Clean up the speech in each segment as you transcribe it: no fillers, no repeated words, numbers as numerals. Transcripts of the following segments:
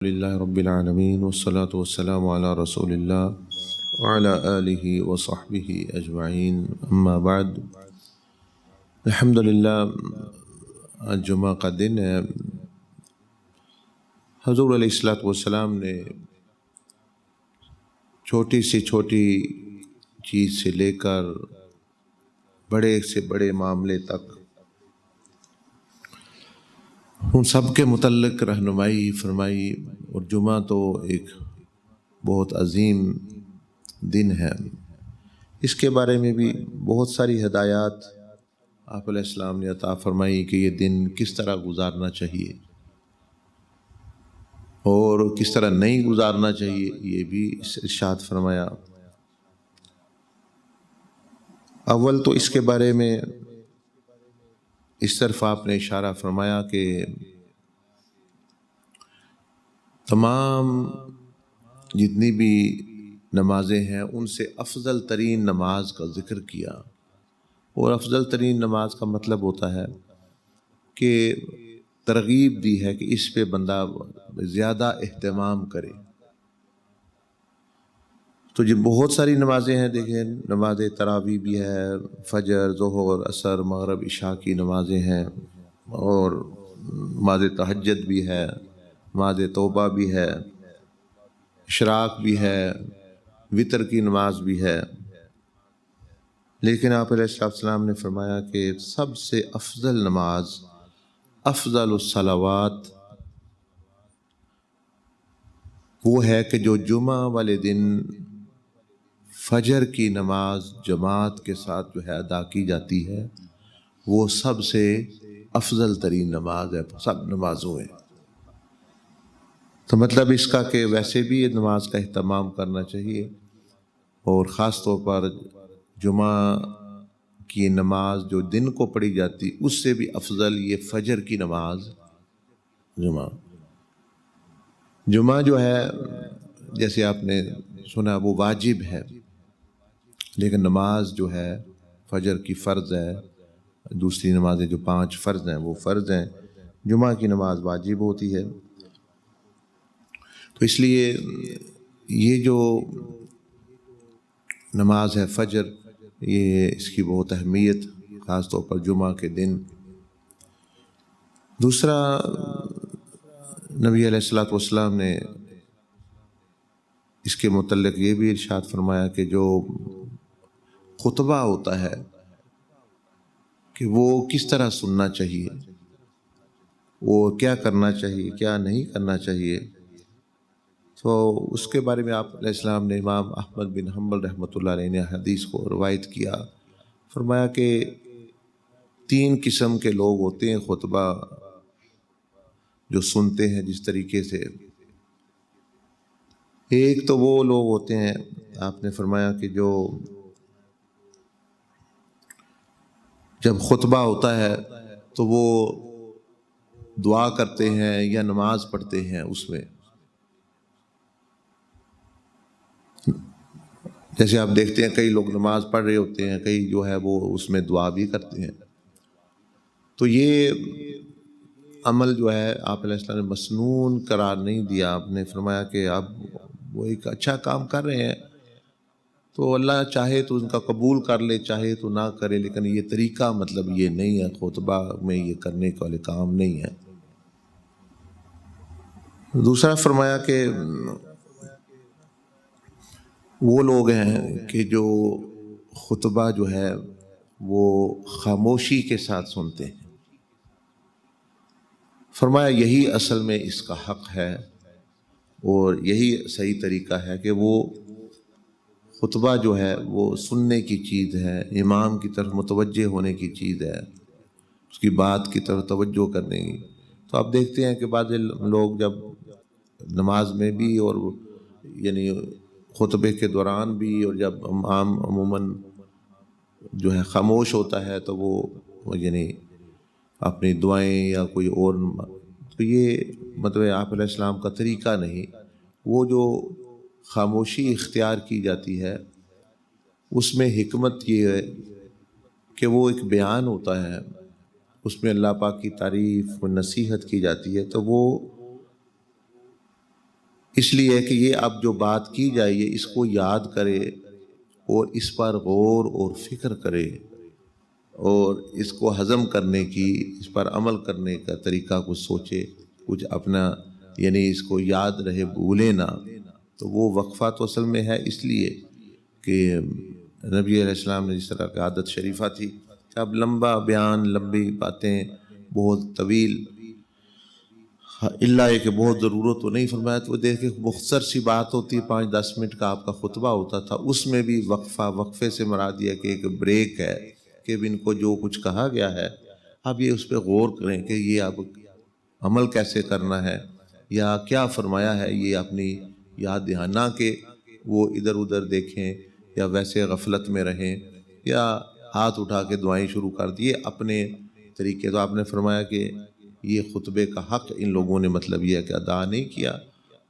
للہ رب العالمین والصلاة والسلام علی رسول اللہ وعلی آلہ وصحبہ اجمعین، اما بعد۔ الحمدللہ، آج جمعہ کا دن ہے۔ حضور علیہ الصلاۃ والسلام نے چھوٹی سے چھوٹی چیز سے لے کر بڑے سے بڑے معاملے تک ان سب کے متعلق رہنمائی فرمائی، اور جمعہ تو ایک بہت عظیم دن ہے۔ اس کے بارے میں بھی بہت ساری ہدایات آپ علیہ السلام نے عطا فرمائی کہ یہ دن کس طرح گزارنا چاہیے اور کس طرح نہیں گزارنا چاہیے، یہ بھی ارشاد فرمایا۔ اول تو اس کے بارے میں اس طرف آپ نے اشارہ فرمایا کہ تمام جتنی بھی نمازیں ہیں ان سے افضل ترین نماز کا ذکر کیا، اور افضل ترین نماز کا مطلب ہوتا ہے کہ ترغیب دی ہے کہ اس پہ بندہ زیادہ اہتمام کرے۔ تو یہ بہت ساری نمازیں ہیں، دیکھیں، نماز تراویح بھی ہے، فجر، ظہر، عصر، مغرب، عشاء کی نمازیں ہیں، اور نماز تہجد بھی ہے، نماز توبہ بھی ہے، اشراق بھی ہے، وتر کی نماز بھی ہے۔ لیکن آپ علیہ السلام نے فرمایا کہ سب سے افضل نماز، افضل الصلوات، وہ ہے کہ جو جمعہ والے دن فجر کی نماز جماعت کے ساتھ جو ہے ادا کی جاتی ہے، وہ سب سے افضل ترین نماز ہے سب نمازوں میں۔ تو مطلب اس کا کہ ویسے بھی یہ نماز کا اہتمام کرنا چاہیے، اور خاص طور پر جمعہ کی نماز جو دن کو پڑھی جاتی اس سے بھی افضل یہ فجر کی نماز جمعہ جو ہے، جیسے آپ نے سنا، وہ واجب ہے، لیکن نماز جو ہے فجر کی فرض ہے، دوسری نمازیں جو 5 فرض ہیں وہ فرض ہیں، جمعہ کی نماز واجب ہوتی ہے۔ تو اس لیے یہ جو نماز ہے فجر، یہ اس کی بہت اہمیت، خاص طور پر جمعہ کے دن۔ دوسرا، نبی علیہ الصلوۃ والسلام نے اس کے متعلق یہ بھی ارشاد فرمایا کہ جو خطبہ ہوتا ہے کہ وہ کس طرح سننا چاہیے، وہ کیا کرنا چاہیے، کیا نہیں کرنا چاہیے۔ تو اس کے بارے میں آپ علیہ السلام نے امام احمد بن حنبل رحمۃ اللہ علیہ نے حدیث کو روایت کیا، فرمایا کہ 3 قسم کے لوگ ہوتے ہیں خطبہ جو سنتے ہیں جس طریقے سے۔ ایک تو وہ لوگ ہوتے ہیں، آپ نے فرمایا کہ جو جب خطبہ ہوتا ہے تو وہ دعا کرتے ہیں یا نماز پڑھتے ہیں اس میں، جیسے آپ دیکھتے ہیں کئی لوگ نماز پڑھ رہے ہوتے ہیں، کئی جو ہے وہ اس میں دعا بھی کرتے ہیں۔ تو یہ عمل جو ہے آپ علیہ السلام نے مسنون قرار نہیں دیا، آپ نے فرمایا کہ آپ وہ ایک اچھا کام کر رہے ہیں تو اللہ چاہے تو ان کا قبول کر لے، چاہے تو نہ کرے، لیکن یہ طریقہ مطلب یہ نہیں ہے، خطبہ میں یہ کرنے والے کام نہیں ہے۔ دوسرا فرمایا کہ وہ لوگ ہیں کہ جو خطبہ جو ہے وہ خاموشی کے ساتھ سنتے ہیں، فرمایا یہی اصل میں اس کا حق ہے، اور یہی صحیح طریقہ ہے کہ وہ خطبہ جو ہے وہ سننے کی چیز ہے، امام کی طرف متوجہ ہونے کی چیز ہے، اس کی بات کی طرف توجہ کرنے کی۔ تو آپ دیکھتے ہیں کہ بعض لوگ جب نماز میں بھی، اور یعنی خطبے کے دوران بھی، اور جب عموماً جو ہے خاموش ہوتا ہے تو وہ یعنی اپنی دعائیں یا کوئی اور، تو یہ مطلب آپ علیہ السلام کا طریقہ نہیں۔ وہ جو خاموشی اختیار کی جاتی ہے اس میں حکمت یہ ہے کہ وہ ایک بیان ہوتا ہے، اس میں اللہ پاک کی تعریف و نصیحت کی جاتی ہے، تو وہ اس لیے کہ یہ اب جو بات کی جائے یہ اس کو یاد کرے اور اس پر غور اور فکر کرے اور اس کو ہضم کرنے کی، اس پر عمل کرنے کا طریقہ کچھ سوچے، کچھ اپنا یعنی اس کو یاد رہے، بھولے نہ۔ تو وہ وقفہ تو اصل میں ہے اس لیے کہ نبی علیہ السلام نے جس طرح کی عادت شریفہ تھی کہ اب لمبا بیان، لمبی باتیں، بہت طویل، اللہ کہ بہت ضرورت تو نہیں فرمایا، تو وہ دیکھیں مختصر سی بات ہوتی ہے، 5-10 منٹ کا آپ کا خطبہ ہوتا تھا، اس میں بھی وقفے سے مراد یہ کہ ایک بریک ہے کہ ان کو جو کچھ کہا گیا ہے اب یہ اس پہ غور کریں کہ یہ اب عمل کیسے کرنا ہے یا کیا فرمایا ہے، یہ اپنی یاد دہانی، نہ کہ وہ ادھر ادھر دیکھیں یا ویسے غفلت میں رہیں یا ہاتھ اٹھا کے دعائیں شروع کر دیے اپنے طریقے۔ تو آپ نے فرمایا کہ یہ خطبے کا حق ان لوگوں نے مطلب یہ ہے کہ ادا نہیں کیا۔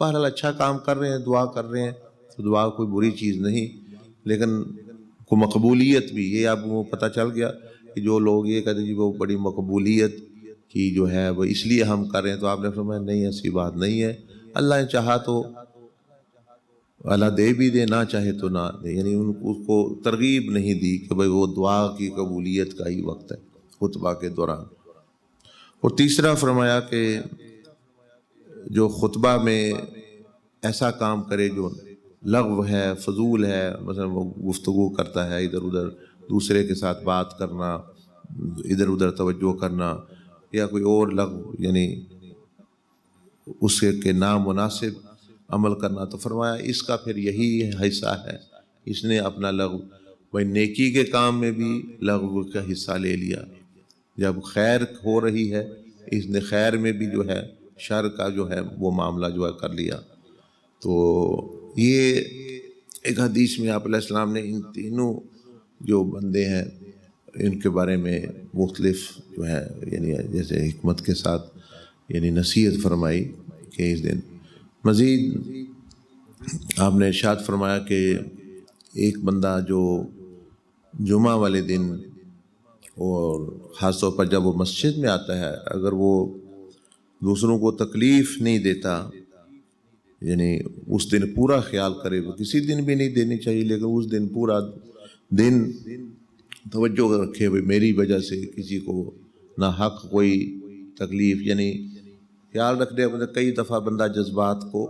بہرحال اچھا کام کر رہے ہیں، دعا کر رہے ہیں، تو دعا کوئی بری چیز نہیں، لیکن کو مقبولیت بھی یہ اب وہ پتہ چل گیا کہ جو لوگ یہ کہتے ہیں جی وہ بڑی مقبولیت کی جو ہے وہ اس لیے ہم کر رہے ہیں، تو آپ نے فرمایا نہیں، ایسی بات نہیں ہے، اللہ نے چاہا تو اللہ دے بھی دے، نہ چاہے تو نہ دے، یعنی اس کو ترغیب نہیں دی کہ بھئی وہ دعا کی قبولیت کا ہی وقت ہے خطبہ کے دوران۔ اور تیسرا فرمایا کہ جو خطبہ میں ایسا کام کرے جو لغو ہے، فضول ہے، مثلا وہ گفتگو کرتا ہے ادھر ادھر، دوسرے کے ساتھ بات کرنا، ادھر ادھر توجہ کرنا یا کوئی اور لغو یعنی اس کے نامناسب عمل کرنا، تو فرمایا اس کا پھر یہی حصہ ہے، اس نے اپنا لغو، بھائی نیکی کے کام میں بھی لغو کا حصہ لے لیا، جب خیر ہو رہی ہے اس نے خیر میں بھی جو ہے شر کا جو ہے وہ معاملہ جو ہے کر لیا۔ تو یہ ایک حدیث میں آپ علیہ السلام نے ان تینوں جو بندے ہیں ان کے بارے میں مختلف جو ہے یعنی جیسے حکمت کے ساتھ یعنی نصیحت فرمائی کہ اس دن مزید آپ نے ارشاد فرمایا کہ ایک بندہ جو جمعہ والے دن اور خاص طور پر جب وہ مسجد میں آتا ہے اگر وہ دوسروں کو تکلیف نہیں دیتا، یعنی اس دن پورا خیال کرے، وہ کسی دن بھی نہیں دینی چاہیے لیکن اس دن پورا دن توجہ رکھے بھئی میری وجہ سے کسی کو نہ حق کوئی تکلیف، یعنی خیال رکھنے مطلب کئی دفعہ بندہ جذبات کو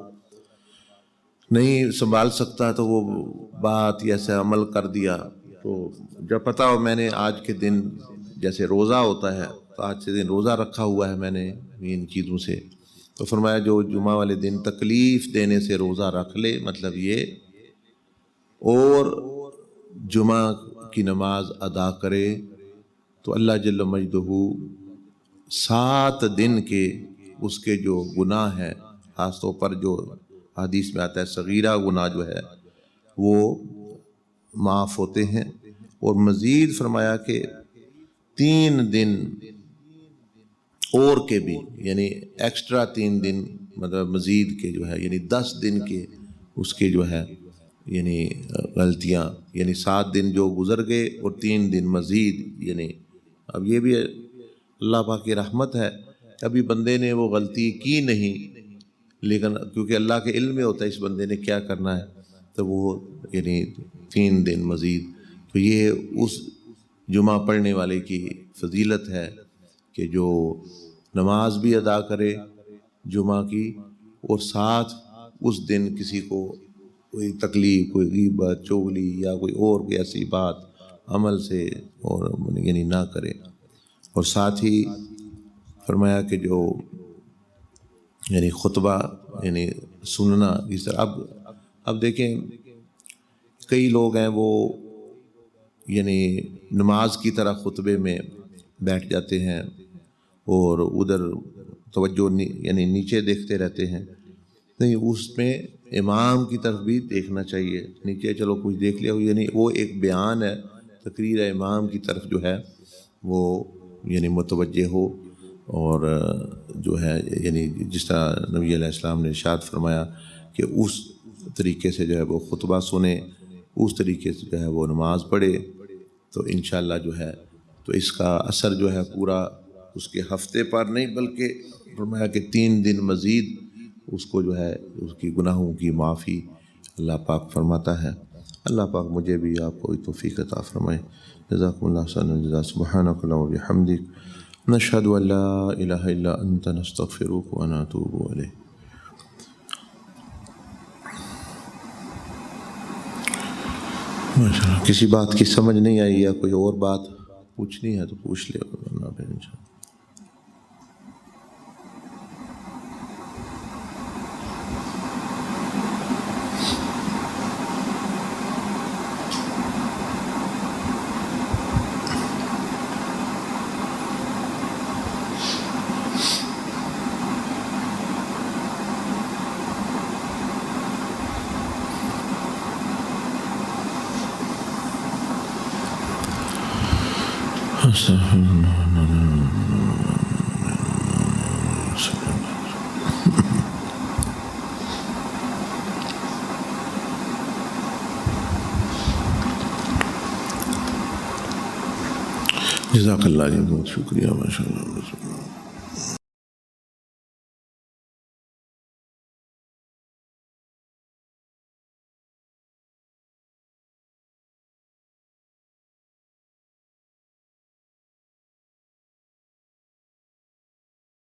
نہیں سنبھال سکتا تو وہ بات ایسے عمل کر دیا، تو جب پتہ ہو میں نے آج کے دن جیسے روزہ ہوتا ہے تو آج سے دن روزہ رکھا ہوا ہے میں نے ان چیزوں سے، تو فرمایا جو جمعہ والے دن تکلیف دینے سے روزہ رکھ لے، مطلب یہ، اور جمعہ کی نماز ادا کرے تو اللہ جل مجدہ 7 دن کے اس کے جو گناہ ہیں، خاص طور پر جو حدیث میں آتا ہے صغیرہ گناہ جو ہے وہ معاف ہوتے ہیں، اور مزید فرمایا کہ 3 دن اور کے بھی یعنی ایکسٹرا 3 دن مطلب مزید کے جو ہے یعنی 10 دن کے اس کے جو ہے یعنی غلطیاں، یعنی 7 دن جو گزر گئے اور 3 دن مزید، یعنی اب یہ بھی اللہ پاک کی رحمت ہے، کبھی بندے نے وہ غلطی کی نہیں لیکن کیونکہ اللہ کے علم میں ہوتا ہے اس بندے نے کیا کرنا ہے، تو وہ یعنی 3 دن مزید، تو یہ اس جمعہ پڑھنے والے کی فضیلت ہے کہ جو نماز بھی ادا کرے جمعہ کی اور ساتھ اس دن کسی کو کوئی تکلیف، کوئی غیبت، چغلی یا کوئی اور کوئی ایسی بات عمل سے اور یعنی نہ کرے، اور ساتھ ہی فرمایا کہ جو یعنی خطبہ یعنی سننا اس طرح اب دیکھیں کئی لوگ ہیں وہ یعنی نماز کی طرح خطبے میں بیٹھ جاتے ہیں اور ادھر توجہ یعنی نیچے دیکھتے رہتے ہیں، نہیں اس میں امام کی طرف بھی دیکھنا چاہیے، نیچے چلو کچھ دیکھ لیا یعنی وہ ایک بیان ہے، تقریر امام کی طرف جو ہے وہ یعنی متوجہ ہو، اور جو ہے یعنی جس طرح نبی علیہ السلام نے ارشاد فرمایا کہ اس طریقے سے جو ہے وہ خطبہ سنے، اس طریقے سے جو ہے وہ نماز پڑھے، تو انشاءاللہ جو ہے تو اس کا اثر جو ہے پورا اس کے ہفتے پر نہیں بلکہ فرمایا کہ 3 دن مزید اس کو جو ہے اس کی گناہوں کی معافی اللہ پاک فرماتا ہے۔ اللہ پاک مجھے بھی آپ کو توفیق عطا فرمائے۔ جزاکم اللہ خیرا الجزاء۔ سبحانک اللہم و بحمدک، نشہد ان لا الہ الا انت، نستغفرک و نتوب الیک۔ ماشاءاللہ، کسی بات کی سمجھ نہیں آئی یا کوئی اور بات پوچھنی ہے تو پوچھ لے، ورنہ پھر انشاءاللہ۔ جزاک اللہ، بہت شکریہ، ماشاء اللہ۔